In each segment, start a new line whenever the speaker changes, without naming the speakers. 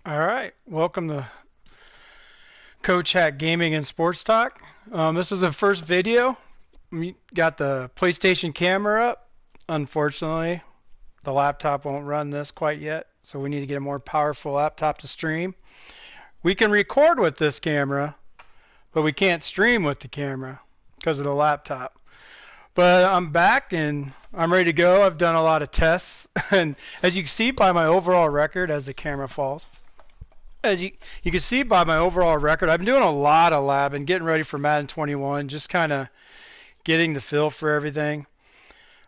All right, welcome to Coach Hack Gaming and Sports Talk. This is the first video. We got the PlayStation camera up. Unfortunately, the laptop won't run this quite yet, so we need to get a more powerful laptop to stream. We can record with this camera, but we can't stream with the camera because of the laptop. But I'm back and I'm ready to go. I've done a lot of tests, and as you can see by my overall record as the camera falls, as you can see by my overall record, I've been doing a lot of lab and getting ready for Madden 21, just kind of getting the feel for everything.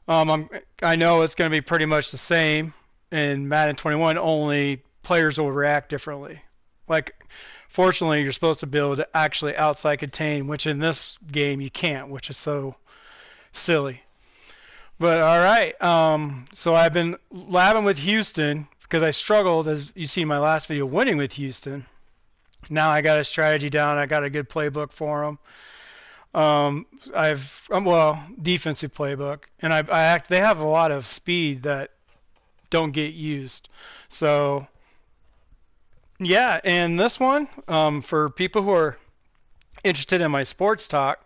I know it's going to be pretty much the same in Madden 21, only players will react differently. Like, fortunately, you're supposed to be able to actually outside contain, which in this game you can't, which is so silly. But all right, so I've been labbing with Houston because I struggled, as you see in my last video, winning with Houston. Now I got a strategy down. I got a good playbook for them. Defensive playbook, and they have a lot of speed that don't get used. So yeah, and this one, for people who are interested in my sports talk,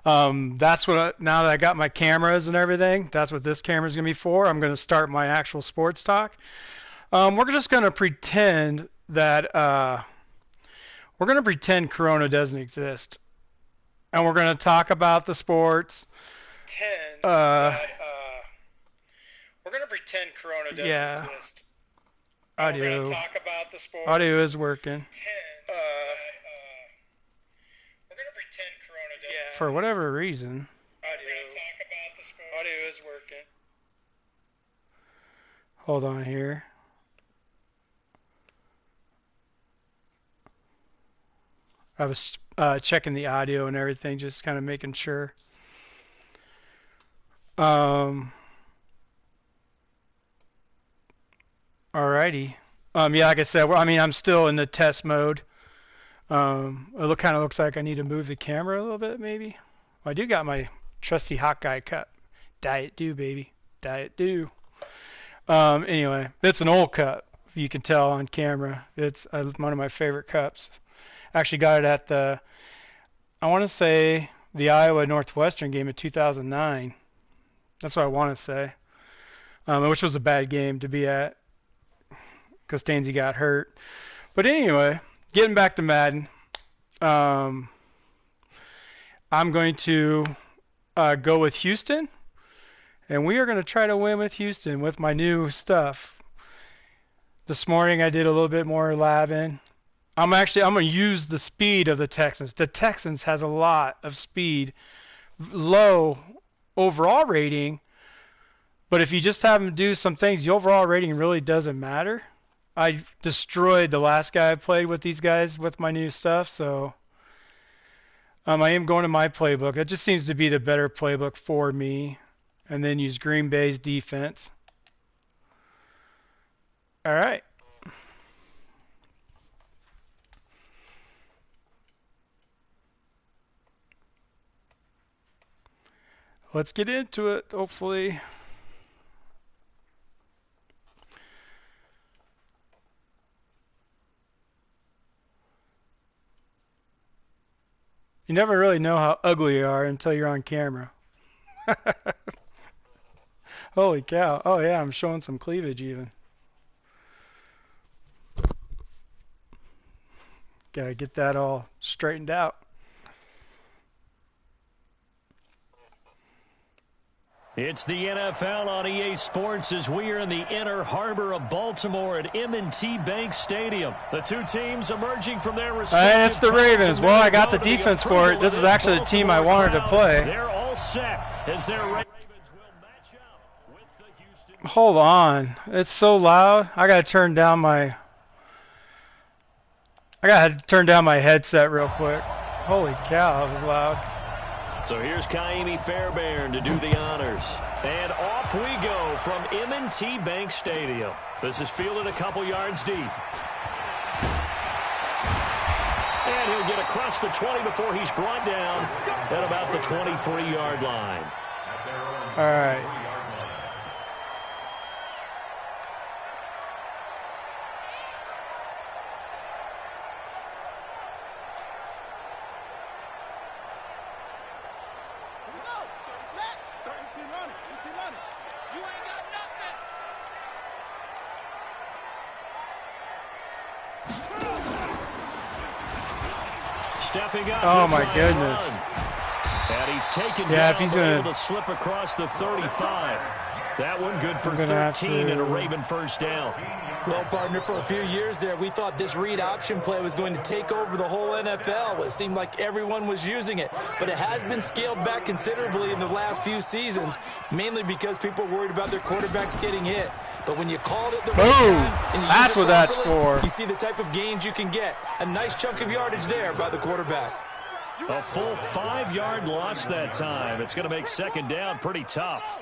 that's what now that I got my cameras and everything, that's what this camera is going to be for. I'm going to start my actual sports talk. We're just going to pretend that Corona doesn't exist, and we're going to talk about the sports. We're going to pretend Corona doesn't exist. Audio. We're going to talk about the sports. Audio is working. We're going to pretend Corona doesn't exist. For whatever reason. Audio is working. Hold on here. I was checking the audio and everything, just kind of making sure. Alrighty. Yeah, like I said, I'm still in the test mode. It kind of looks like I need to move the camera a little bit, maybe. Well, I do got my trusty Hawkeye cup. Diet Dew, baby. Diet Dew. Anyway, it's an old cup. You can tell on camera. It's one of my favorite cups. Actually got it at I want to say, the Iowa Northwestern game of 2009. That's what I want to say. Which was a bad game to be at because Stainsy got hurt. But anyway, getting back to Madden, I'm going to go with Houston, and we are going to try to win with Houston with my new stuff. This morning I did a little bit more labbing. I'm going to use the speed of the Texans. The Texans has a lot of speed, low overall rating, but if you just have them do some things, the overall rating really doesn't matter. I destroyed the last guy I played with these guys with my new stuff, so I am going to my playbook. It just seems to be the better playbook for me, and then use Green Bay's defense. All right. Let's get into it, hopefully. You never really know how ugly you are until you're on camera. Holy cow. Oh yeah, I'm showing some cleavage even. Gotta get that all straightened out.
It's the NFL on EA Sports as we are in the inner harbor of Baltimore at M&T Bank Stadium. The two teams emerging from their respective.
And it's the Ravens. Well, I got the defense for it. This is actually the team I wanted to play.
They're all set as their Ravens will match up with the Houston.
Hold on. It's so loud. I got to turn down my headset real quick. Holy cow, that was loud.
So here's Kaimi Fairbairn to do the honors. And off we go from M&T Bank Stadium. This is fielded a couple yards deep. And he'll get across the 20 before he's brought down at about the 23-yard line.
All right.
Stepping up.
Oh my goodness.
And he's taken
yeah,
down,
if he's
able to slip across the 35. That one good for 13 and a Raven first down.
Well, partner, for a few years there, we thought this read option play was going to take over the whole NFL. It seemed like everyone was using it, but it has been scaled back considerably in the last few seasons, mainly because people are worried about their quarterbacks getting hit. But when you called it the right time and you
that's
use it
what that's
properly,
for.
you see the type of gains you can get. A nice chunk of yardage there by the quarterback.
A full 5-yard loss that time. It's going to make second down pretty tough.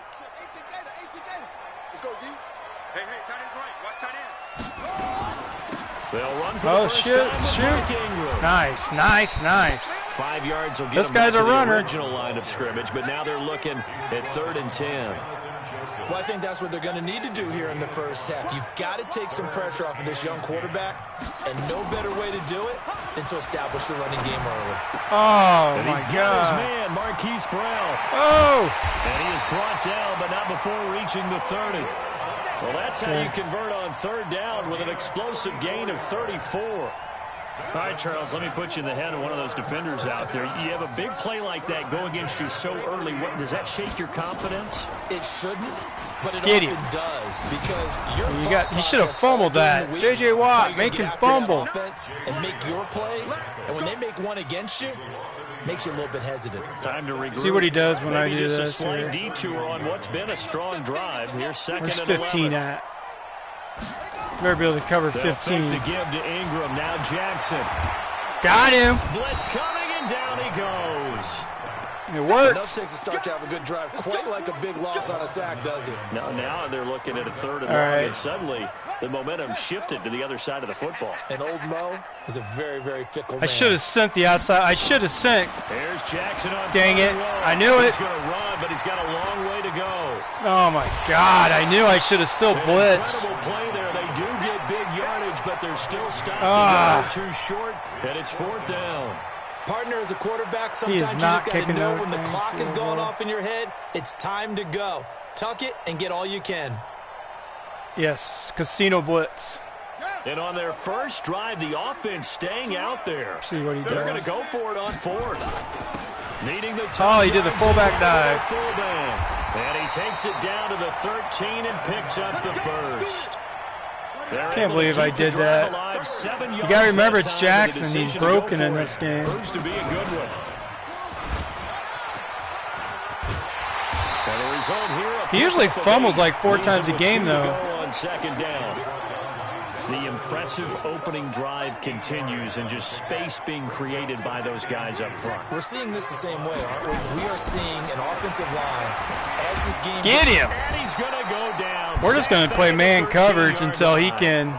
They'll run for the first time.
Nice, nice, nice.
5 yards will get
this
them
guy's
back
a
to
runner.
The original line of scrimmage, but now they're looking at 3rd and 10.
Well, I think that's what they're going to need to do here in the first half. You've got to take some pressure off of this young quarterback, and no better way to do it than to establish the running game early.
Oh,
and
my
he's got
God.
his man, Marquise Brown.
Oh!
And he is brought down, but not before reaching the 30. Well, that's how you convert on 3rd down with an explosive gain of 34. All right, Charles, let me put you in the head of one of those defenders out there. You have a big play like that go against you so early. Does that shake your confidence?
It shouldn't, but it
Get
often does because
he should have fumbled that. J.J. Watt, make him fumble.
And make your plays, and when they make one against you, makes you a little bit hesitant.
Time to regroup.
See what he does when I do
just
this.
A slight detour on what's been a strong drive. Here's second
Where's
and
15
11.
at? Better be able to cover
They'll
15.
fake the give to Ingram. Now Jackson.
Got him.
Blitz coming, and down he goes.
It worked.
Enough takes a start to have a good drive. Quite like a big loss on a sack, does it?
Now they're looking at a 3rd and
All
long,
right.
and suddenly the momentum shifted to the other side of the football.
And old Mo is a very, very fickle man.
I should have sent the outside. I should have sent.
There's Jackson on
Dang it. I knew it.
He's going to run, but he's got a long way to go.
Oh, my God. I knew I should have still blitzed.
Incredible play there. They do get big yardage, but they're still stopped. Too short, and it's 4th down.
Partner, as a quarterback, sometimes you just got to know when the clock is going off in your head, it's time to go. Tuck it and get all you can.
Yes, casino blitz.
And on their first drive, the offense staying out there.
See what he does.
They're going to go for it on 4th. Needing the
he did the fullback dive.
And he takes it down to the 13 and picks up the first.
Can't believe I did that. You got to remember it's Jackson. He's broken in this game.
Proves to be a good one. And the result here,
He usually fumbles like 4 times a game, though.
On 2nd down. The impressive opening drive continues, and just space being created by those guys up front.
We're seeing this the same way, aren't we? We are seeing an offensive line as this game
Get him!
And he's going to go down.
We're just going to play man coverage until he can.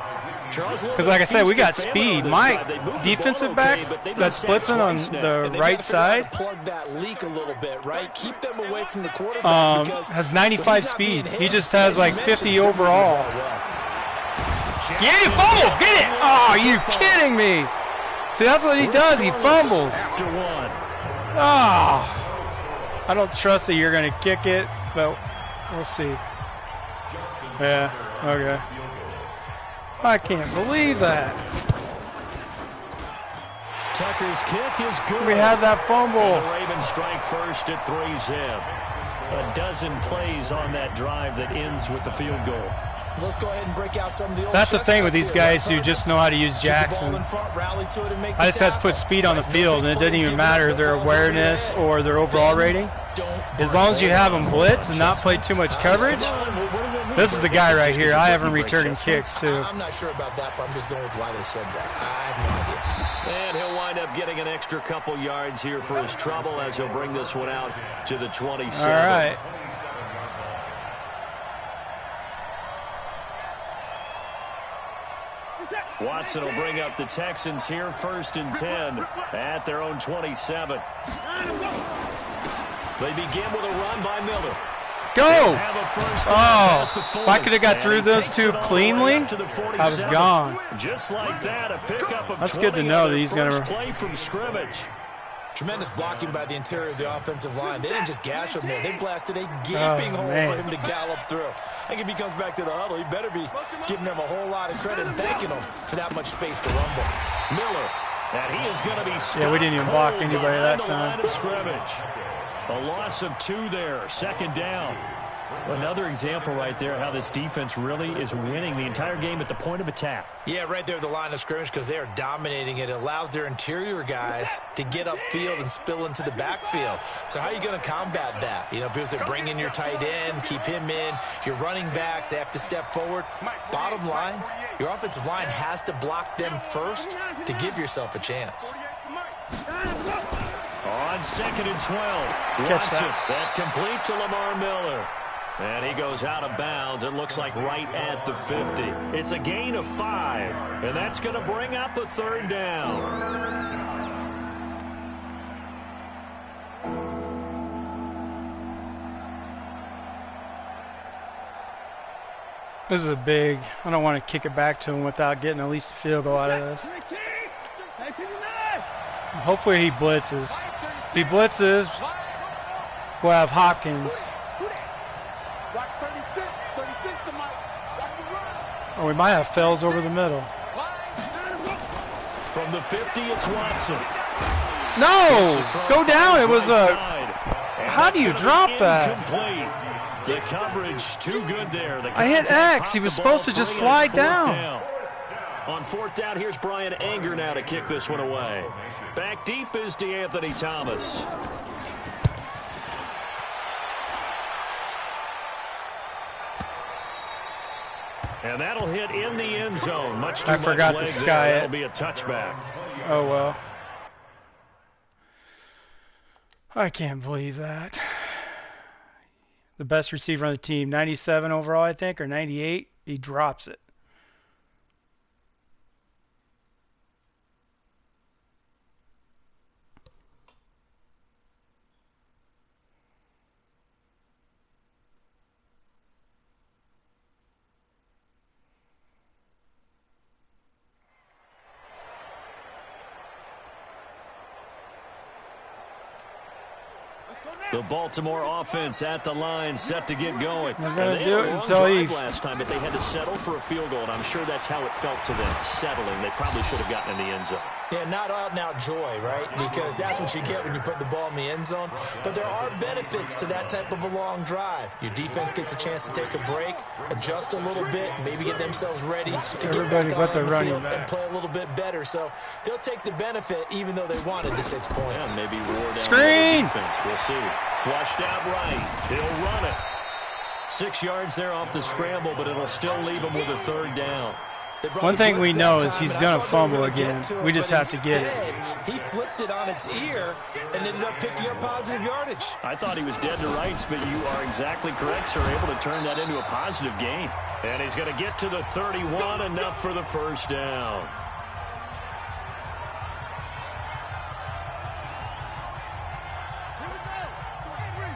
Because, like I said, we got speed. My defensive back that's blitzing on the right side
plug that leak a little bit, right? Keep them away from the quarterback
has 95 speed. He just has like 50 overall. Get it, fumble, get it! Oh, are you kidding me? See, that's what he does. He fumbles. Oh, I don't trust that you're going to kick it, but we'll see. Yeah, okay. I can't believe that.
Tucker's kick is good.
We had that fumble.
And the Ravens strike first at 3-zip. A dozen plays on that drive that ends with the field goal.
Let's go ahead and break out some of the old
That's the thing with these guys who just know how to use Jackson. I just have to put speed on the field, and it doesn't even matter their awareness or their overall rating. As long as you have them blitz and not play too much coverage, this is the guy right here. I have him returning kicks, too.
I'm not sure about that, but I'm just going with why they said that. I have no idea.
And he'll wind up getting an extra couple yards here for his trouble as he'll bring this one out to the 27.
All right.
Watson will bring up the Texans here, 1st and 10 at their own 27. They begin with a run by Miller.
Go! Oh, if I could have got through those two cleanly, I was gone.
Just like that, a pickup of
That's good to know that he's going to
play from scrimmage.
Tremendous blocking by the interior of the offensive line. They didn't just gash him there. They blasted a gaping hole for him to gallop through. I think if he comes back to the huddle, he better be giving them a whole lot of credit and thanking them for that much space to rumble.
Miller, and he is going to be stopped.
Yeah, we didn't even block anybody that time.
Line of scrimmage. A loss of 2 there, 2nd down. Another example right there how this defense really is winning the entire game at the point of attack.
Yeah, right there at the line of scrimmage because they are dominating it. It allows their interior guys to get upfield and spill into the backfield. So how are you going to combat that? You know, people say bring in your tight end, keep him in. Your running backs, they have to step forward. Bottom line, your offensive line has to block them first to give yourself a chance.
On 2nd and 12. Watson, that complete to Lamar Miller. And he goes out of bounds, it looks like right at the 50. It's a gain of 5, and that's going to bring up a 3rd down.
This is a big, I don't want to kick it back to him without getting at least a field goal out of this. Hopefully he blitzes. If he blitzes, we'll have Hopkins. Or we might have Fells over the middle.
From the 50, it's Watson.
No! Go down. It was a... How do you drop that?
The coverage too good there.
I hit X. He was supposed to just slide down.
On 4th down, here's Brian Anger now to kick this one away. Back deep is DeAnthony Thomas. And that'll hit in the end zone. Much too much
forgot to sky it.
That'll be a touchback.
Oh, well. I can't believe that. The best receiver on the team, 97 overall, I think, or 98. He drops it.
The Baltimore offense at the line, set to get going.
They're going to do it until he...
last time, but they had to settle for a field goal, and I'm sure that's how it felt to them, settling. They probably should have gotten in the end zone.
Yeah, not out-and-out joy, right? Because that's what you get when you put the ball in the end zone. But there are benefits to that type of a long drive. Your defense gets a chance to take a break, adjust a little bit, maybe get themselves ready to get back out on the field and play a little bit better. So they'll take the benefit even though they wanted the 6 points.
Yeah, maybe wore down
Screen!
Defense. We'll see. Flushed out right. He'll run it. 6 yards there off the scramble, but it'll still leave him with a 3rd down.
One thing we know is he's going to fumble again. We just have to get it.
He flipped it on its ear and ended up picking up positive yardage.
I thought he was dead to rights, but you are exactly correct, sir. Able to turn that into a positive gain. And he's going to get to the 31, enough for the 1st down.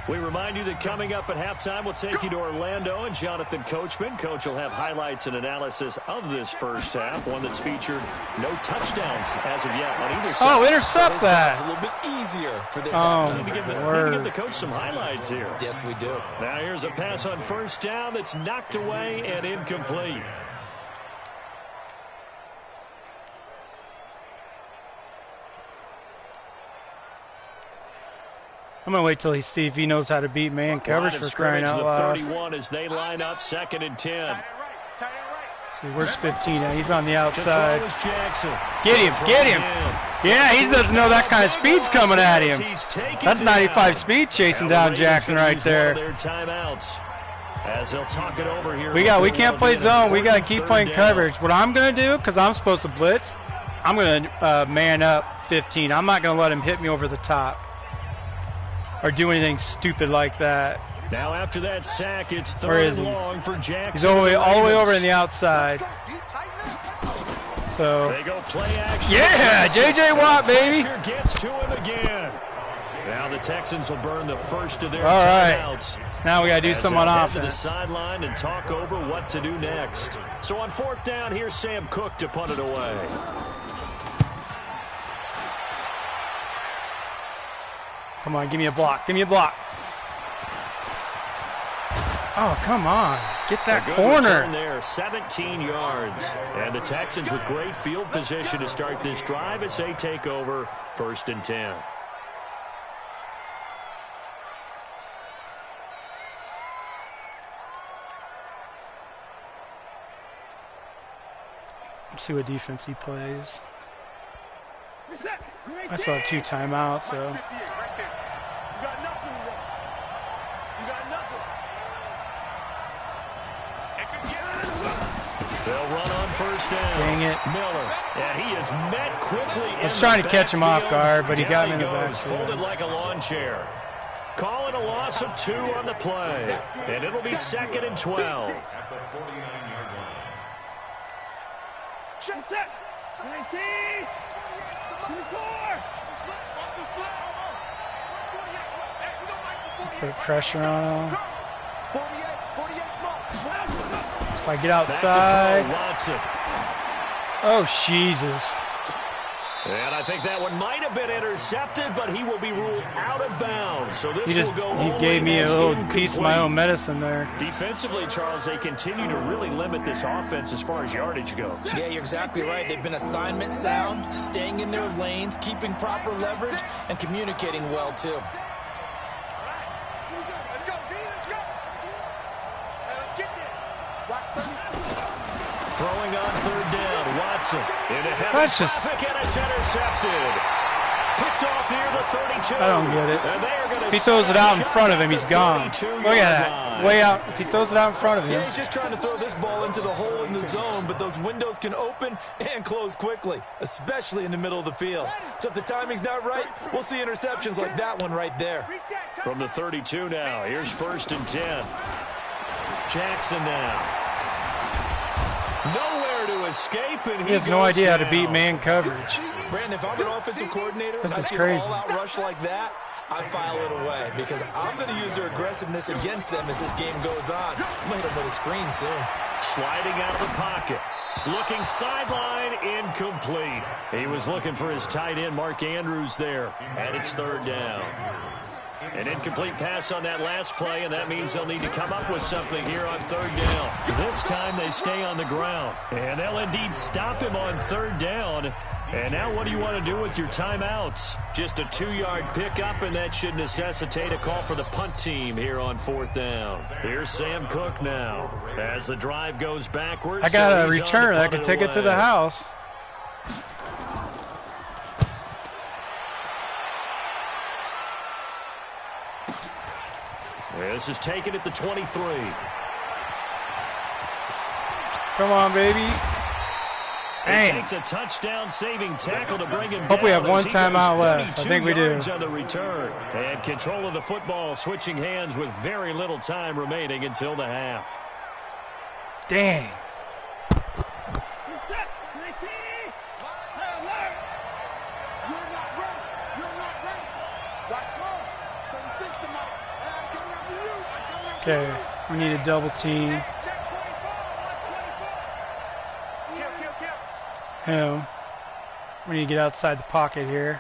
We remind you that coming up at halftime, we'll take you to Orlando and Jonathan Coachman. Coach will have highlights and analysis of this first half, one that's featured no touchdowns as of yet on either side.
Oh, intercept that.
A little bit easier for this
halftime.
We need to give the coach some highlights here.
Yes, we do.
Now here's a pass on 1st down that's knocked away and incomplete.
I'm going to wait till he see if he knows how to beat man coverage for crying out loud.
31 as they line up, 2nd and 10.
See, where's 15 at? He's on the outside.
Get
him. Yeah, he doesn't know that kind of speed's coming at him. That's 95 speed chasing down Jackson right there.
As they'll talk it over here.
We can't play zone. We got to keep playing coverage. What I'm going to do, because I'm supposed to blitz, I'm going to man up 15. I'm not going to let him hit me over the top or do anything stupid like that.
Now after that sack, it's 3rd and long for Jackson.
He's all the way over on the outside. So
they go play action.
Yeah, J.J. Watt, baby.
Gets to him again. Now the Texans will burn the first of their
timeouts. Now we got to do some on offense.
To the sideline and talk over what to do next. So on 4th down, here's Sam Cook to punt it away.
Come on, give me a block. Give me a block. Oh, come on. Get that corner.
There, 17 yards. And the Texans with great field position to start this drive as they take over 1st and 10.
Let's see what defense he plays. I still have 2 timeouts, so.
They'll run on 1st down.
Dang it.
Miller. And he is met quickly.
I was trying to catch him off guard, but he got me in the
backfield.
backfield.
Folded like a lawn chair. Call it a loss of 2 on the play. And it'll be 2nd and 12.
Set. 19. 24.
Put pressure on him. If I get outside. Oh, Jesus.
And I think that one might have been intercepted, but he will be ruled out of bounds. So this will go.
He gave me a little piece of my own medicine there.
Defensively, Charles, they continue to really limit this offense as far as yardage goes.
Yeah, you're exactly right. They've been assignment sound, staying in their lanes, keeping proper leverage, and communicating well, too.
Throwing on 3rd down, Watson into heavy traffic, and it's intercepted. Picked off near the 32.
I don't get it. If he throws it out in front of him, he's gone. Look at that. Way out. If he throws it out in front of him.
Yeah, he's just trying to throw this ball into the hole in the zone, but those windows can open and close quickly, especially in the middle of the field. So if the timing's not right, we'll see interceptions like that one right there.
From the 32 now, here's 1st and 10. Jackson now. Nowhere to escape, and
he has no idea how to beat man coverage.
Brandon, if I'm an offensive coordinator,
this
and
is
I see
crazy.
an all-out rush like that, I file it away because I'm going to use their aggressiveness against them as this game goes on. I'm going to hit them with a screen soon.
Sliding out of the pocket. Looking sideline, incomplete. He was looking for his tight end, Mark Andrews, there. And it's 3rd down. An incomplete pass on that last play, and that means they'll need to come up with something here on 3rd down. This time they stay on the ground, and they'll indeed stop him on 3rd down. And now what do you want to do with your timeouts? Just a 2-yard pickup, and that should necessitate a call for the punt team here on 4th down. Here's Sam Cook now as the drive goes backwards.
I got a return. I can take it to the house.
This is taken at the 23.
Come on, baby.
It takes a touchdown-saving tackle to bring him down.
Hope we have one timeout left. I think we do.
On the return. And control of the football switching hands with very little time remaining until the half.
Dang. Okay, we need a double team. Him. We need to get outside the pocket here.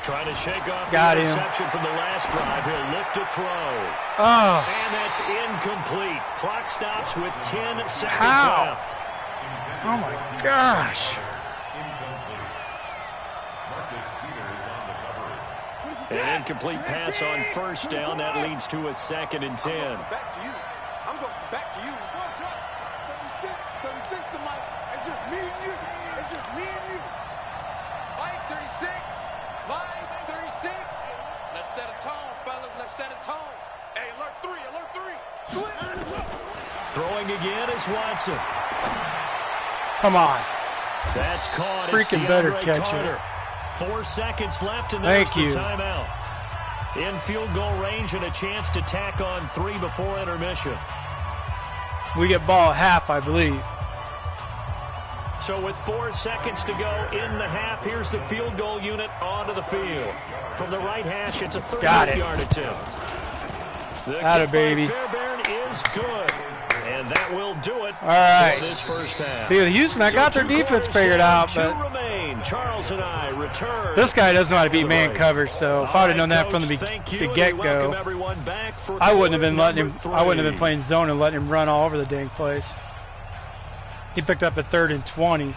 Trying to shake off
Got
the
him.
interception from the last drive. He'll look to throw.
Oh.
And that's incomplete. Clock stops with 10 seconds left.
Oh my gosh.
An incomplete pass on 1st down. That leads to a 2nd and 10.
Back to you. I'm going back to you. 36 to Mike. It's just me and you. It's just me and you. Mike 36. Mike 36. Let's set a tone, fellas. Let's set a tone. Hey, alert 3. Alert 3.
Throwing again is Watson.
Come on.
That's caught.
Freaking better catch
Carter.
it.
4 seconds left, and there's
Thank you.
the timeout. In field goal range and a chance to tack on 3 before intermission.
We get ball at half, I believe.
So with 4 seconds to go in the half, here's the field goal unit onto the field. From the right hash, it's a 38-yard attempt. The kick
baby.
by Fairbairn is good. And that will do it
All right.
for this first half.
See, with Houston, I got their defense figured out, but
Charles and I return.
This guy doesn't know how to beat man coverage, so if I would have known that from the get-go, I wouldn't have been letting him. I wouldn't have been playing zone and letting him run all over the dang place. He picked up a 3rd and 20.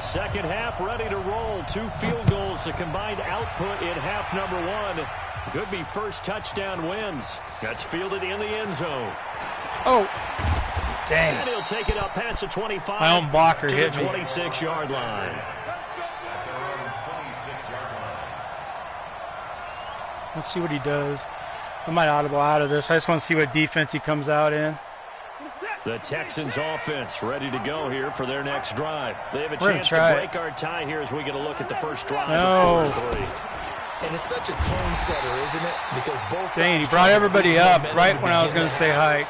Second half ready to roll. 2 field goals, a combined output in half number 1. Could be first touchdown wins. That's fielded in the end zone.
Oh, dang.
And he'll take it up past the 25.
My own blocker
to
hit
the
me.
26-yard line.
Let's see what he does. I might audible out of this. I just want to see what defense he comes out in.
The Texans offense ready to go here for their next drive. They have a chance to break our tie here as we get a look at the first drive of quarter 3.
And it's such a tone setter, isn't it? Because both sides.
Dang, he brought everybody up right when I was going to say hi.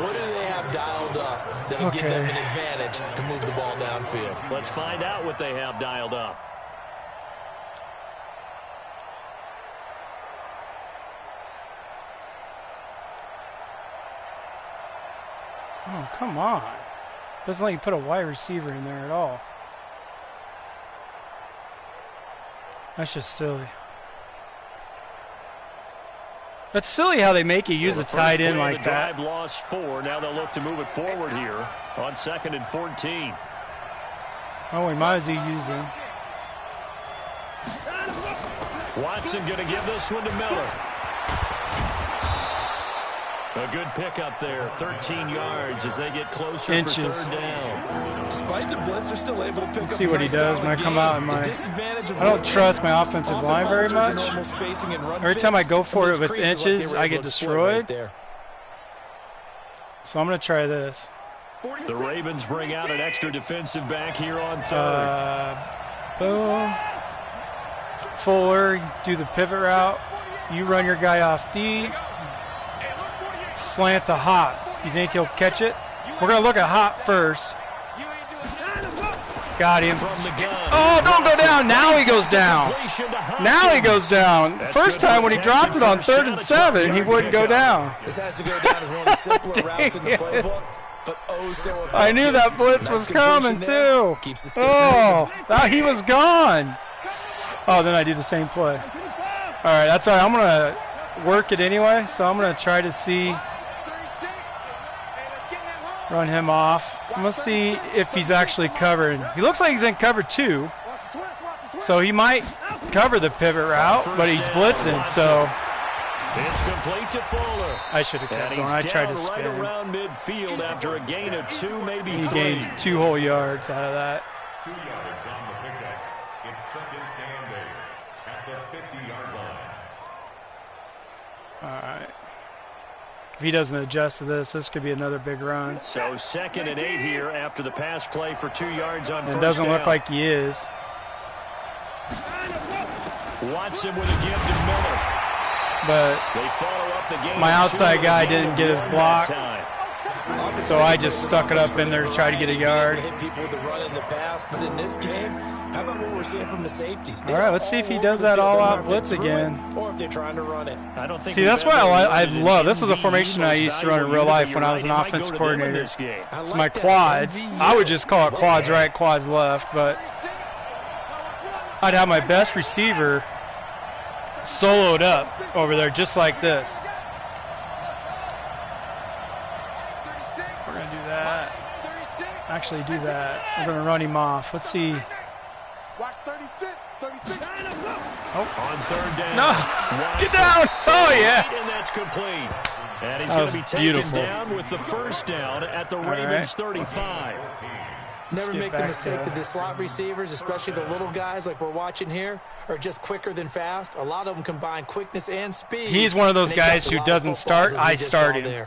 What do they have dialed up that'll give them an advantage to move the ball downfield?
Let's find out what they have dialed up.
Oh, come on. Doesn't let you put a wide receiver in there at all. That's just silly. That's silly how they make you use a tight end like that.
The drive lost 4. Now they'll look to move it forward here on 2nd and 14.
Oh, we might as well use him.
Watson going to give this one to Miller. A good pickup there, 13 yards as they get closer for 3rd down.
Despite the blitz, they're still able to pick up.
See what he does when I come out in my. I don't trust my offensive line very much. Every time I go for it with inches, I get destroyed. So I'm going to try this.
The Ravens bring out an extra defensive back here on 3rd.
Boom. Fuller, do the pivot route. You run your guy off deep. Slant the hop. You think he'll catch it? We're going to look at hop first. Got him. Oh, don't go down. Now he goes down. Now he goes down. First time when he dropped it on 3rd and 7, he wouldn't go down.
This has to go down as one of the simpler routes in the playbook. But oh, so effective.
I knew that blitz was coming too. Oh, he was gone. Oh, then I do the same play. All right, that's all right. I'm going to work it anyway, so I'm going to try to see. Run him off. I'm going to see if he's actually covered. He looks like he's in cover 2. So he might cover the pivot route, but he's blitzing, so.
It's complete to Fuller.
I should have kept going. I tried to spin.
Right around midfield after a gain of 2, maybe 3.
He gained 2 whole yards out of that.
2 yards on the pickup. It's 2nd and 8 at the 50-yard line.
All right. If he doesn't adjust to this, this could be another big run.
So 2nd and 8 here after the pass play for 2 yards on first down.
It doesn't look like he is.
Watson with a give to Miller.
But
they follow up the game.
My outside guy didn't get his block. So I just stuck it up in there to try to get a yard.
Hit people with the run in the past, but in this game, how about what we're seeing from the safeties?
All right, let's see if he does that all-out blitz again.
Or if they're trying to run it.
I don't think.
See, that's what I love. This is a formation I used to run in real life when I was an offense coordinator. It's my quads. I would just call it quads right, quads left, but I'd have my best receiver soloed up over there just like this. Actually do that. We're going to run him off. Let's see.
Watch 36.
Oh.
On 3rd down.
No. Get down. Oh, yeah.
And that's complete. And he's going to be taken down with the first down at the Ravens 35.
Never make the mistake that the slot receivers, especially the little guys like we're watching here, are just quicker than fast. A lot of them combine quickness and speed.
He's one of those guys who doesn't start. I start him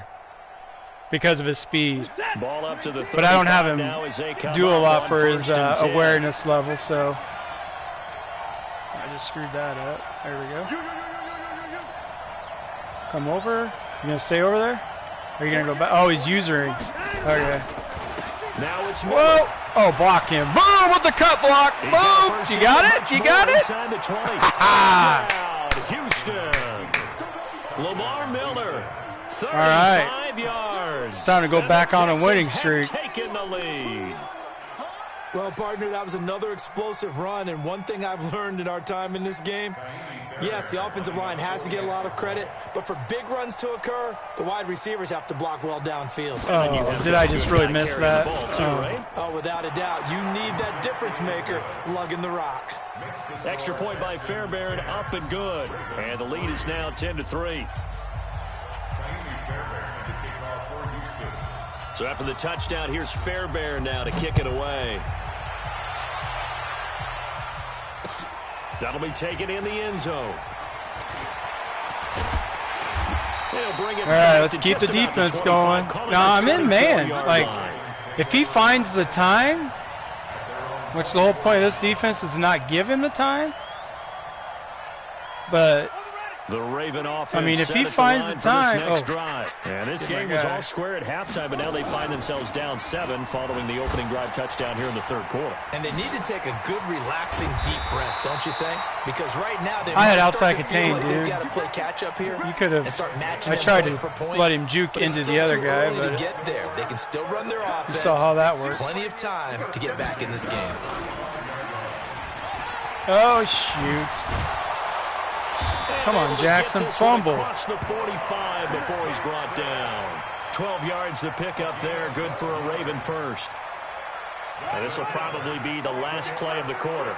because of his speed.
Ball up to the
but I don't have him do a lot for his awareness level, so I just screwed that up. There we go. Come over. You going to stay over there? Or are you going to go back? Oh, he's usering. Okay.
Now it's
whoa! Oh, block him. Boom! With the cut block. Boom! You got it? You got it?
Houston. Lamar Miller, 35 yards.
It's time to go back on a winning streak.
Taking the lead.
Well, partner, that was another explosive run, and one thing I've learned in our time in this game, yes, the offensive line has to get a lot of credit, but for big runs to occur, the wide receivers have to block well downfield.
Oh, did I just really miss that?
Oh, without a doubt. You need that difference maker lugging the rock.
Extra point by Fairbairn, up and good. And the lead is now 10-3. So after the touchdown, here's Fairbairn now to kick it away. That'll be taken in the end zone. They'll bring it.
All right, let's keep the defense going. No, I'm in man. Like, if he finds the time, which the whole point of this defense is not give him the time, but
the Raven offense,
I mean, if he finds the time,
drive. And this game was all square at halftime, but now they find themselves down 7 following the opening drive touchdown here in the third quarter.
And they need to take a good, relaxing, deep breath, don't you think? Because right now they
I had
might
outside
start to
contain,
feel like
dude.
they've got to play catch up here.
You could have.
And start matching
I
them
tried
point
to
for point,
let him juke
but it's
into
still
the other
too
guy,
early
but
to get there. They can still run their offense.
you saw how that worked.
Plenty of time to get back in this game.
Oh shoot! Come on, Jackson, fumble.
Across the 45 before he's brought down. 12 yards to pick up there, good for a Raven first. And this will probably be the last play of the quarter.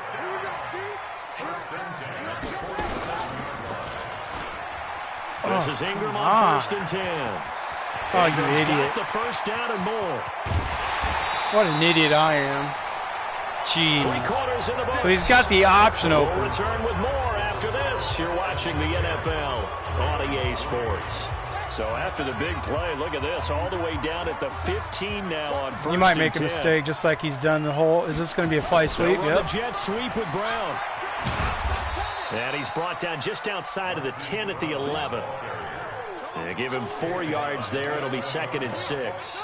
This is Ingram on 1st and 10.
Oh, you idiot.
Got the first down and more.
What an idiot I am. Jeez.
3/4 in the books.
So he's got the option
We'll
open.
return with more after this. You're watching the NFL on EA Sports. So after the big play, look at this, all the way down at the 15 now on 1st and 10.
He might make a mistake just like he's done the whole. Is this going to be a fly sweep?
Yep. The jet sweep with Brown. And he's brought down just outside of the 10 at the 11. They give him 4 yards there. It'll be 2nd and 6.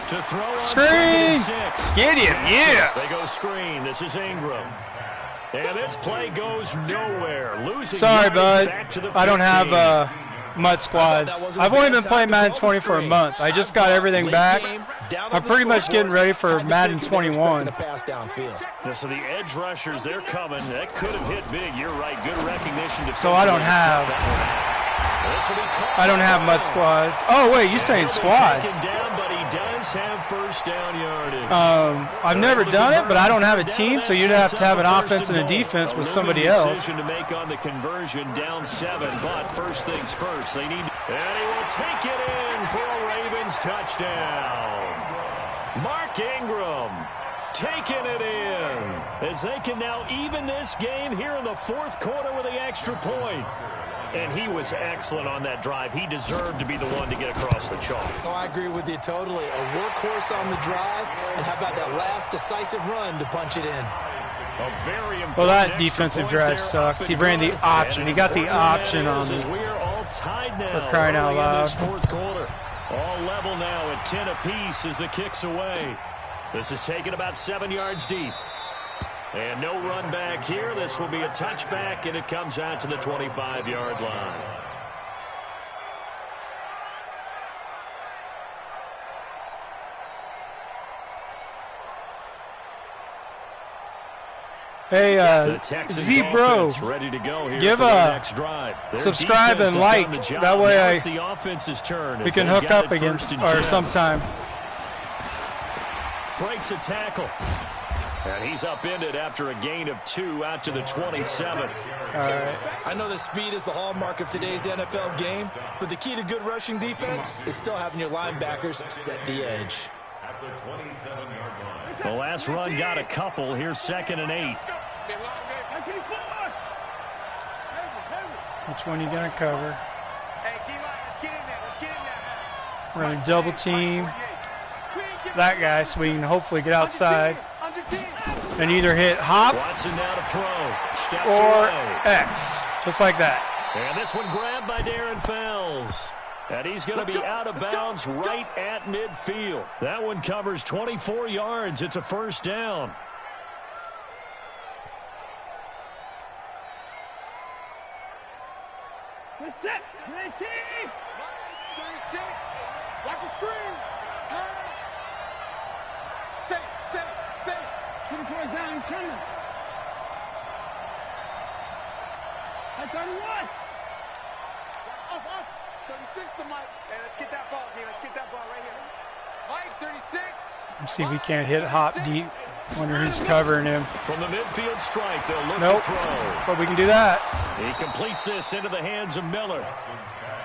To throw on
Screen!
2nd and 6.
Get him, yeah!
They go screen. This is Ingram. And this play goes nowhere. Losing
Sorry,
yards
bud.
back to the 15.
I don't have MUT squads. I've only been playing Madden 20 for a month. I just got everything back. I'm pretty much getting ready for Madden 21.
Yeah, so the edge rushers, they're coming. That could have hit big. You're right. Good recognition.
So I don't have MUT squads. Oh wait, you saying squads?
Down, but he does have first down yardage.
I've never done it, but I don't have a team, so you'd have to have an offense and a defense with somebody else.
Decision to make on the conversion, down 7, but first things first, they need. And he will take it in for a Ravens touchdown. Mark Ingram taking it in as they can now even this game here in the 4th quarter with the extra point. And he was excellent on that drive. He deserved to be the one to get across the chalk.
Oh, I agree with you totally. A workhorse on the drive, and how about that last decisive run to punch it in?
A very important
Well, that defensive drive sucked. He ran the option. He got the option on me.
We are all tied now.
For crying out loud.
This 4th quarter. All level now at 10 apiece as the kick's away. This is taken about 7 yards deep. And no run back here. This will be a touchback, and it comes out to the 25-yard line.
Hey, Z-Bro,
ready to go here
give a subscribe and like. That way we can hook up against or sometime.
Breaks a tackle. And he's upended after a gain of 2 out to the 27.
All right.
I know that speed is the hallmark of today's NFL game, but the key to good rushing defense is still having your linebackers set the edge.
At the 27-yard line.
The last run got a couple. Here's 2nd and 8.
Which one are you going to cover? We're going to double team that guy so we can hopefully get outside and either hit hop
Watson now to throw. Steps
or
away.
X, just like that.
And this one grabbed by Darren Fells. And he's going to be out of bounds right at midfield. That one covers 24 yards. It's a first down.
36. Watch the screen. Pass. Say.
Put the boys down, he's coming. That's 31.
Off. 36 to Mike. Hey, let's get that ball, man. Let's get that ball right here. Mike, 36.
Let's see if we can't hit hop deep. Wonder who's covering him.
From the midfield strike, they'll look
Nope.
to throw.
But we can do that.
He completes this into the hands of Miller.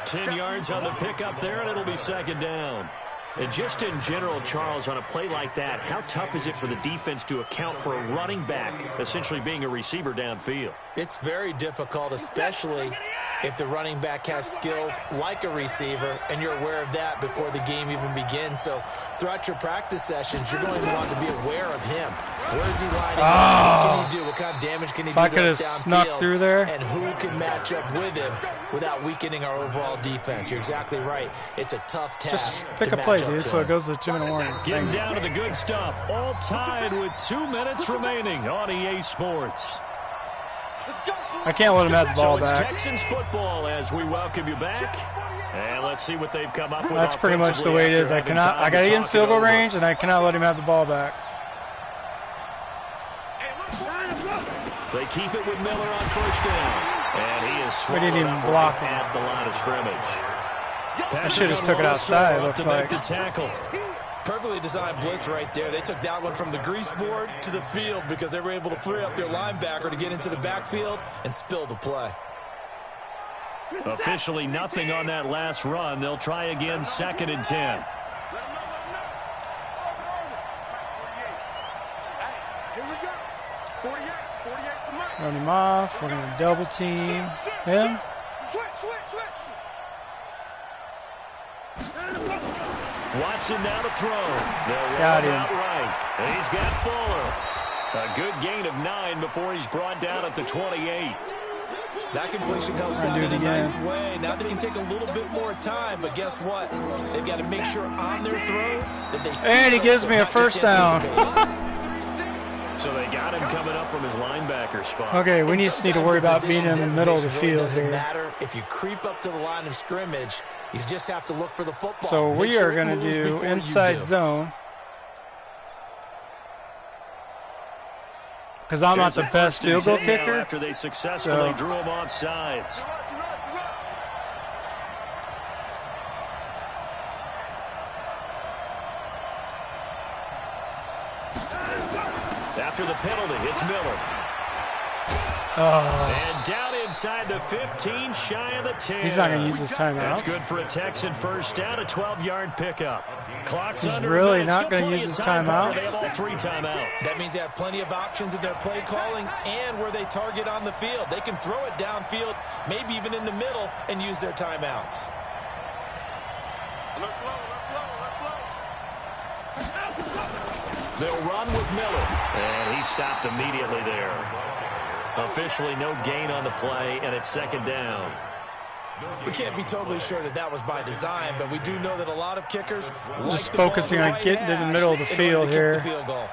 10 yards on the pickup there, and it'll be second down. And just in general, Charles, on a play like that, how tough is it for the defense to account for a running back essentially being a receiver downfield?
It's very difficult, especially if the running back has skills like a receiver, and you're aware of that before the game even begins. So throughout your practice sessions, you're going to want to be aware of him. Where is he lining up? What can he do? What kind of damage can he do
I
to
could
us
have
downfield?
snuck through there.
And who can match up with him without weakening our overall defense? You're exactly right. It's a tough task
Just pick
to
a play,
match up
dude,
to
so
him.
it goes to the 2-minute warning.
Getting down to the good stuff. All tied with 2 minutes remaining on EA Sports.
Let's go.
I can't let him have the ball
So it's
back.
Texans football as we welcome you back. And let's see what they've come up with.
That's pretty much the way it is. I got to get in field goal range, and I cannot let him have the ball back.
They keep it with Miller on first down. And he is
We didn't
swallowed
even
up
block
right
him.
at the line of scrimmage.
I should have just took it outside, it looked
to make
like.
the tackle.
Perfectly designed blitz right there. They took that one from the grease board to the field because they were able to free up their linebacker to get into the backfield and spill the play.
Officially nothing on that last run. They'll try again, 2nd and 10.
Here we go. 48 for Mike.
Run him off. We're going to double team him.
Switch.
Watson now to throw. They'll
Got
roll him
him.
out right. And he's got Fuller. A good gain of 9 before he's brought down at the 28.
That completion comes
I'll
out
do
in
it
a
again.
nice way. Now they can take a little bit more time, but guess what? They've got to make sure on their throws that they see
And he
it,
gives
but
me a
not just
first down.
anticipate it.
So they got him coming up from his linebacker spot.
Okay, we
And
need to
sometimes
worry
the
about being in
position
the middle of the
designation really
field
doesn't
here.
matter. If you creep up to the line of scrimmage, you just have to look for the football.
So
Make
we
sure
are
it
going to
moves
do
before you
inside
do.
zone. Because I'm not
Here's
the
a
best
1st and
field goal
10 now
kicker.
after they successfully
So-
drew him off sides. After the penalty, it's Miller.
Oh,
And down inside the 15, shy of the 10.
he's not going to use his timeout.
That's good for a Texan first down, a 12-yard pickup. Clock's
He's
under
really
a minute.
not
Still
gonna
plenty
use
of
his
time, partner.
timeouts?
They have all 3 timeouts.
That means they have plenty of options in their play calling and where they target on the field. They can throw it downfield, maybe even in the middle, and use their timeouts.
Alert flow.
They'll run with Miller. And he stopped immediately there. Officially no gain on the play, and it's 2nd down.
We can't be totally sure that that was by design, but we do know that a lot of kickers like
Just
the ball
focusing
the
on
right
getting to the
hash
middle of the
in order to
field
kick
here.
the field goal.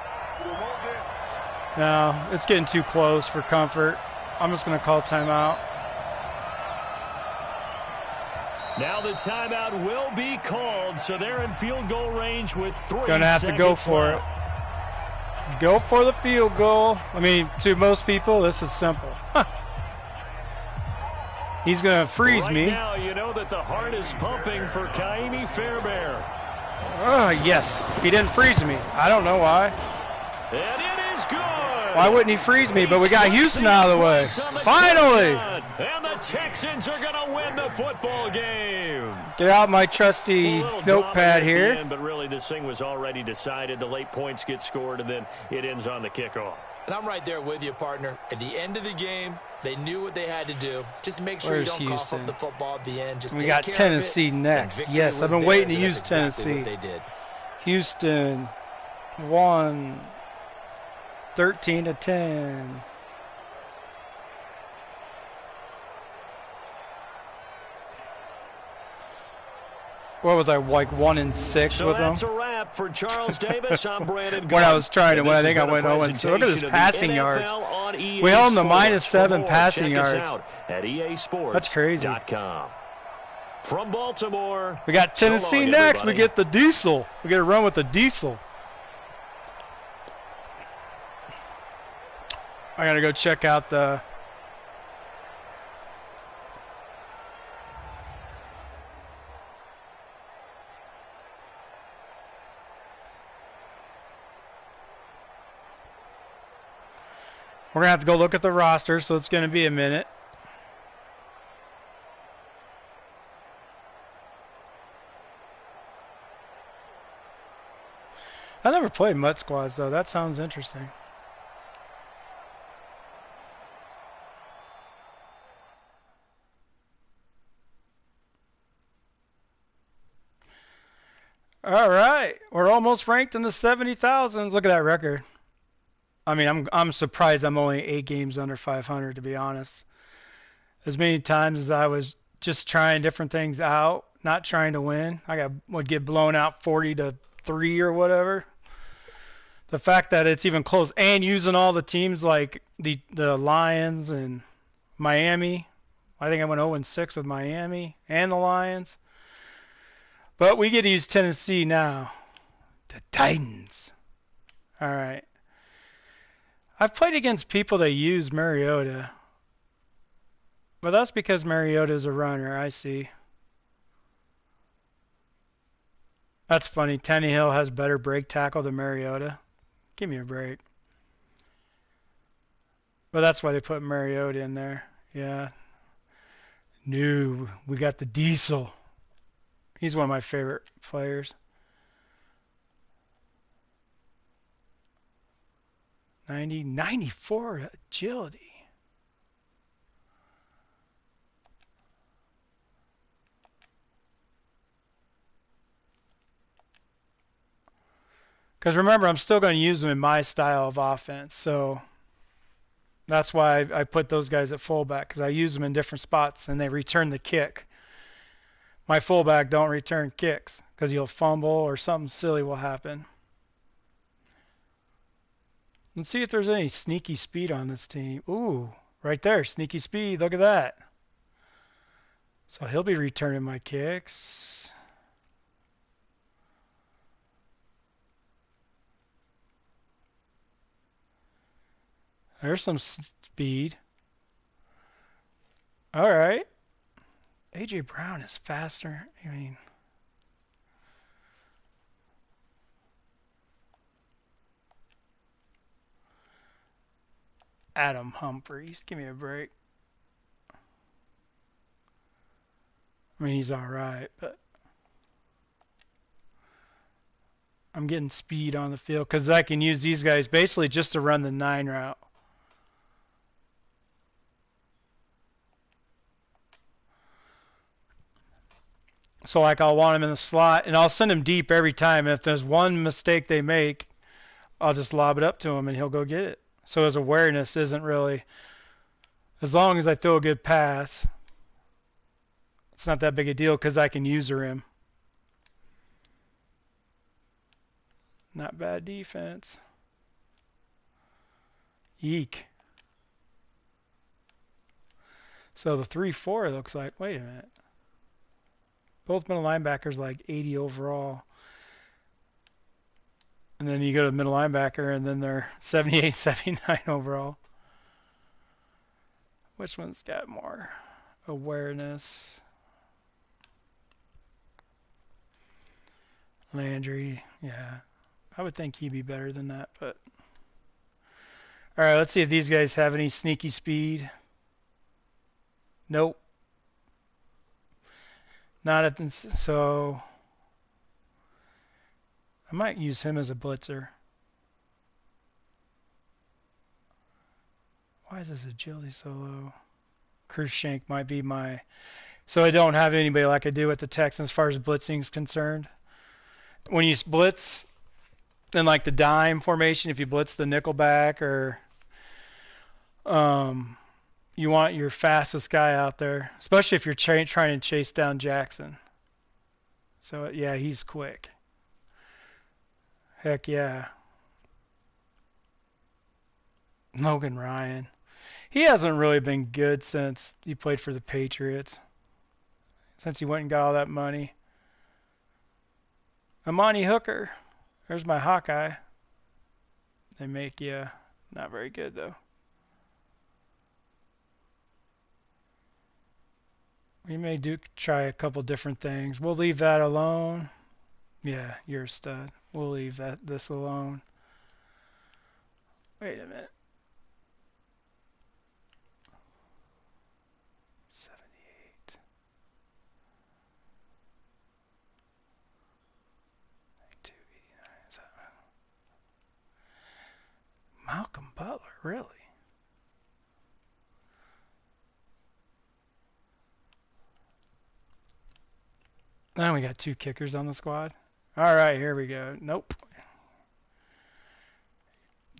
No, it's getting too close for comfort. I'm just going to call timeout.
Now the timeout will be called, so they're in field goal range with 3
Going to have to go
seconds
for it.
left.
Go for the field goal. I mean, to most people, this is simple. He's going to freeze
Right
me.
now, you know that the heart is pumping for Kaimi Fairbairn.
Oh, yes. He didn't freeze me. I don't know why.
And it is good.
Why wouldn't he freeze me? But we got Houston out of the way. Finally!
And the Texans are going to win the football game.
Get out my trusty
A little drama
notepad
at the
here.
end, but really this thing was already decided. The late points get scored, and then it ends on the kickoff.
And I'm right there with you, partner. At the end of the game, they knew what they had to do. Just make sure
Where's
you don't cough
Houston?
up the football at the end. Just
We
take
got
care
Tennessee
of it,
next.
and victory
Yes, I've
was
been waiting
theirs,
to
and
use
that's exactly what
Tennessee.
they did.
Houston won 13-10. What was I, like 1-6
So
with them?
that's a wrap for Charles Davis. I'm Brandon
When I
Gordon.
was trying to
And
win, I
this
think
has
I
been a
went 0-6. Look at his
presentation of the
passing
NFL
yards.
on EA
We held him to
Sports.
-7
For more,
passing
check us
yards.
out at EASports.com.
That's crazy.
From Baltimore.
We got Tennessee
so long,
next.
everybody.
We get the diesel. We get to run with the diesel. I got to go check out the... We're going to have to go look at the roster, so it's going to be a minute. I never played Mutt Squads, though. That sounds interesting. All right. We're almost ranked in the 70,000s. Look at that record. I mean, I'm surprised I'm only 8 games under 500, to be honest. As many times as I was just trying different things out, not trying to win, would get blown out 40-3 or whatever. The fact that it's even close, and using all the teams like the Lions and Miami. I think I went 0-6 with Miami and the Lions. But we get to use Tennessee now. The Titans. All right. I've played against people that use Mariota. But that's because Mariota is a runner, I see. That's funny. Tannehill has better break tackle than Mariota. Give me a break. But that's why they put Mariota in there. Yeah. No, we got the diesel. He's one of my favorite players. 94 agility. Because remember, I'm still going to use them in my style of offense. So that's why I put those guys at fullback, because I use them in different spots and they return the kick. My fullback don't return kicks because he'll fumble or something silly will happen. Let's see if there's any sneaky speed on this team. Ooh, right there, sneaky speed. Look at that. So he'll be returning my kicks. There's some speed. All right. A.J. Brown is faster. I mean, Adam Humphries. Give me a break. I mean, he's all right, but I'm getting speed on the field because I can use these guys basically just to run the 9 route. So like I'll want him in the slot, and I'll send him deep every time. And if there's one mistake they make, I'll just lob it up to him, and he'll go get it. So his awareness isn't really, as long as I throw a good pass, it's not that big a deal because I can user him. Not bad defense. Eek. So the 3-4 looks like, wait a minute. Both middle linebackers like 80 overall. And then you go to middle linebacker and then they're 78, 79 overall. Which one's got more awareness? Landry, yeah. I would think he'd be better than that, but all right, let's see if these guys have any sneaky speed. Nope. Not at this, so I might use him as a blitzer. Why is his agility so low? Cruikshank might be my... So I don't have anybody like I do at the Texans as far as blitzing is concerned. When you blitz in like the dime formation, if you blitz the nickel back or you want your fastest guy out there, especially if you're trying to chase down Jackson. So, yeah, he's quick. Heck yeah. Logan Ryan. He hasn't really been good since he played for the Patriots. since he went and got all that money. Amani Hooker. There's my Hawkeye. They make you not very good though. We may try a couple different things. We'll leave that alone. Yeah, you're a stud. We'll leave this alone. Wait a minute. 78. 289. Is that Malcolm Butler, really? Now we got 2 kickers on the squad. All right, here we go. Nope.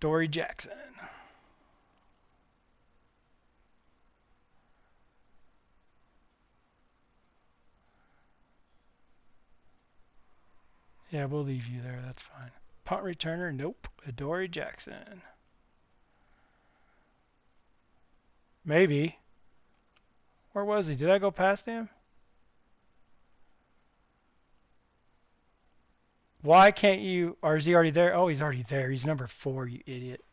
Dory Jackson. Yeah, we'll leave you there. That's fine. Punt returner. Nope. Dory Jackson. Maybe. Where was he? Did I go past him? Why can't you... Or is he already there? Oh, he's already there. He's number 4, you idiot.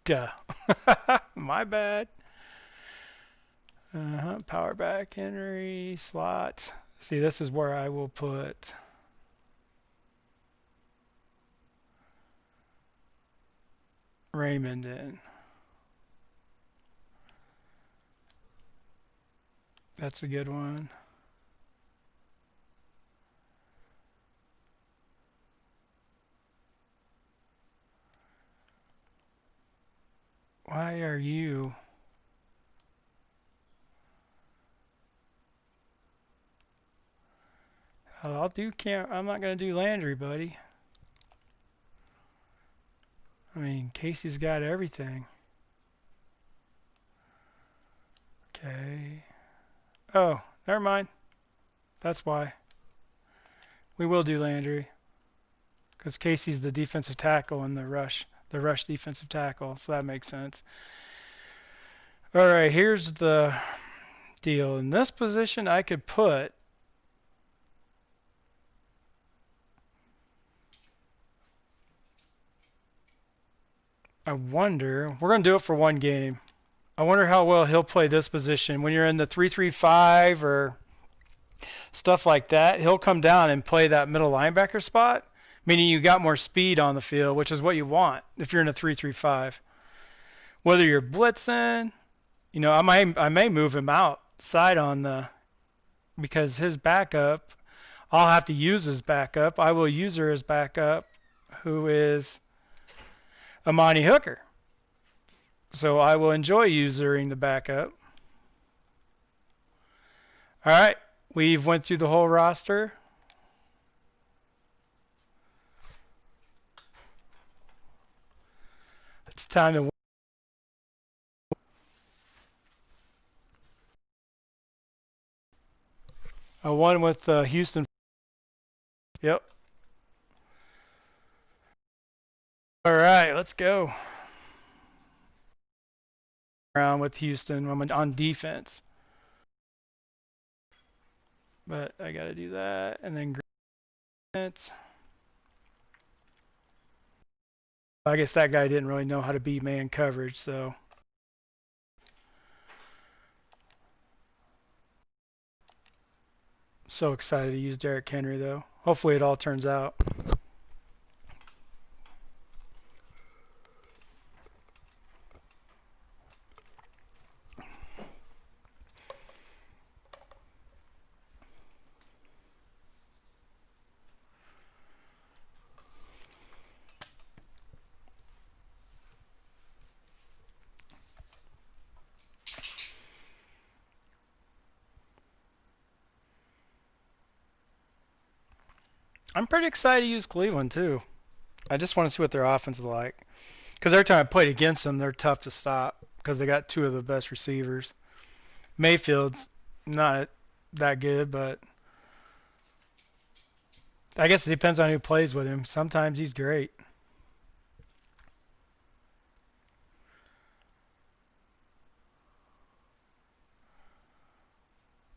Duh. My bad. Power back, Henry, slot. See, this is where I will put... Raymond in. That's a good one. Why are you... I'll do I'm not going to do Landry, buddy. I mean, Casey's got everything. Okay. Oh, never mind. That's why. We will do Landry. Because Casey's the defensive tackle in the rush defensive tackle, so that makes sense. All right, here's the deal. In this position, I could put I wonder, we're going to do it for one game. I wonder how well he'll play this position. When you're in the 3-3-5 or stuff like that, he'll come down and play that middle linebacker spot, meaning you got more speed on the field, which is what you want if you're in a 3-3-5. Whether you're blitzing, you know, I may move him outside on the, because his backup, I'll have to use his backup. I will use her as backup, who is Amani Hooker. So I will enjoy using the backup. All right, we've went through the whole roster. It's time to a one with Houston. Yep. All right, let's go. Around with Houston on defense. But I got to do that. And then Grant. I guess that guy didn't really know how to beat man coverage, so. So excited to use Derrick Henry, though. Hopefully it all turns out. I'm pretty excited to use Cleveland, too. I just want to see what their offense is like. Because every time I played against them, they're tough to stop because they got 2 of the best receivers. Mayfield's not that good, but I guess it depends on who plays with him. Sometimes he's great.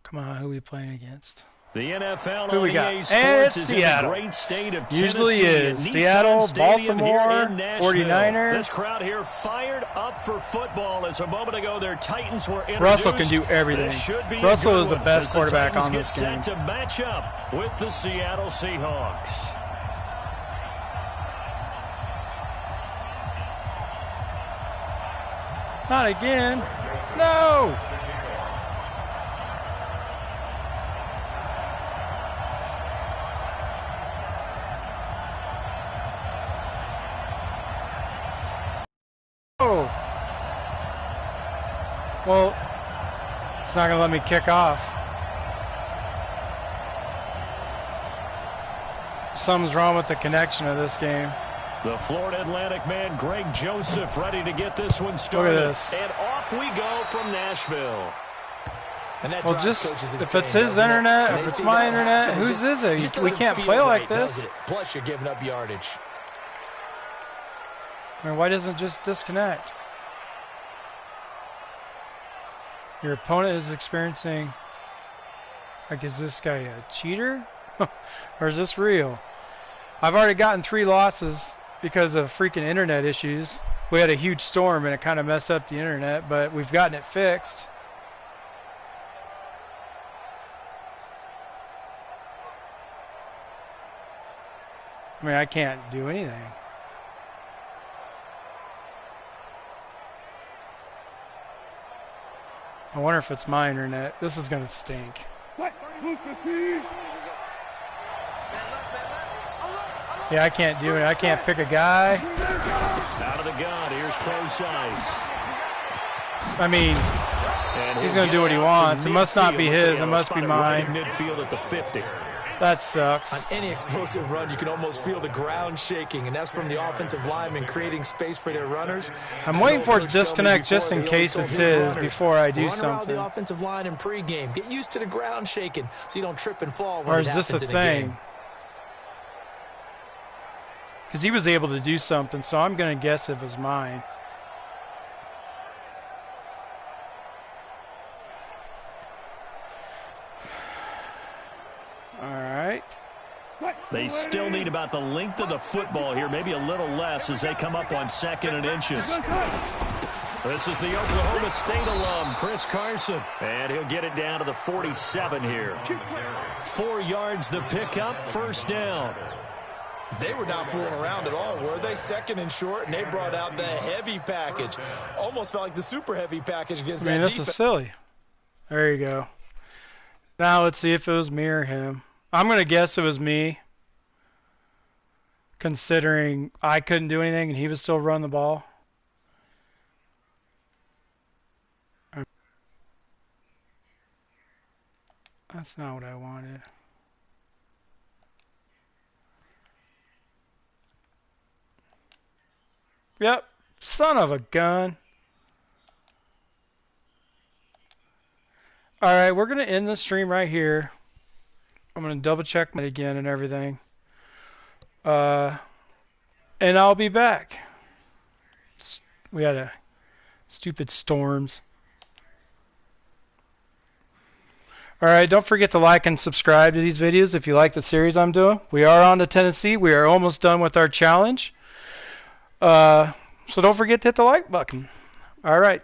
Come on, who we playing against?
The NFL
Who
on
we got?
EA
And
Sports
it's
is in
Seattle.
the great state of
Usually
Tennessee
is.
at Nissan
Seattle,
Stadium here
Baltimore,
in Nashville.
49ers.
This crowd here fired up for football as a moment ago their Titans were introduced.
Russell can do everything.
This should be
Russell
a
is
good
the
one
best
as
quarterback
the Titans
on this
get
game.
set to match up with the Seattle Seahawks.
Not again. No. Oh. Well, it's not going to let me kick off. Something's wrong with the connection of this game.
The Florida Atlantic man, Greg Joseph, ready to get this one started.
Look at this.
And off we go from Nashville.
And that
Well,
drives
just
coaches
if
insane,
it's his
doesn't it?
internet,
When
if
they
it's
see
my
that
internet,
happen, it
whose
just-
is it?
just
We
doesn't
can't
feel
play like
right,
this.
does it? Plus, you're giving up yardage.
I mean, why doesn't it just disconnect? Your opponent is experiencing... Like, is this guy a cheater? Or is this real? I've already gotten 3 losses because of freaking internet issues. We had a huge storm and it kind of messed up the internet, but we've gotten it fixed. I mean, I can't do anything. I wonder if it's my internet. This is going to stink. Yeah, I can't do it. I can't pick a guy.
Out of the gun, here's Pro Size.
I mean,
And
he's
he'll
going to do
get
what he
out to
wants. It must not be
midfield.
his.
Looks
It
like
must be
spotted right
mine.
in midfield at the 50.
That sucks.
On any explosive run, you can almost feel the ground shaking, and that's from the offensive linemen creating space for their runners.
I'm
And
waiting
the
for it
coach
to disconnect
told me
just in
before, he
case
always
it's
told
his
runners,
before I do
run around
something.
the offensive line in pregame. Get used to the ground shaking so you don't trip and fall when
Or
it
is this a
happens in a game.
thing? Because he was able to do something, so I'm going to guess it was mine. All right.
They still need about the length of the football here, maybe a little less as they come up on 2nd and inches. This is the Oklahoma State alum, Chris Carson. And he'll get it down to the 47 here. 4 yards the pickup, first down.
They were not fooling around at all, were they? 2nd and short, and they brought out the heavy package. Almost felt like the super heavy package against
I mean,
that
this
defense.
is silly. There you go. Now let's see if it was me or him. I'm going to guess it was me, considering I couldn't do anything and he was still running the ball. That's not what I wanted. Yep, son of a gun. All right, we're going to end the stream right here. I'm going to double check it again and everything. And I'll be back. We had a stupid storms. All right, don't forget to like and subscribe to these videos if you like the series I'm doing. We are on to Tennessee. We are almost done with our challenge. So don't forget to hit the like button. All right.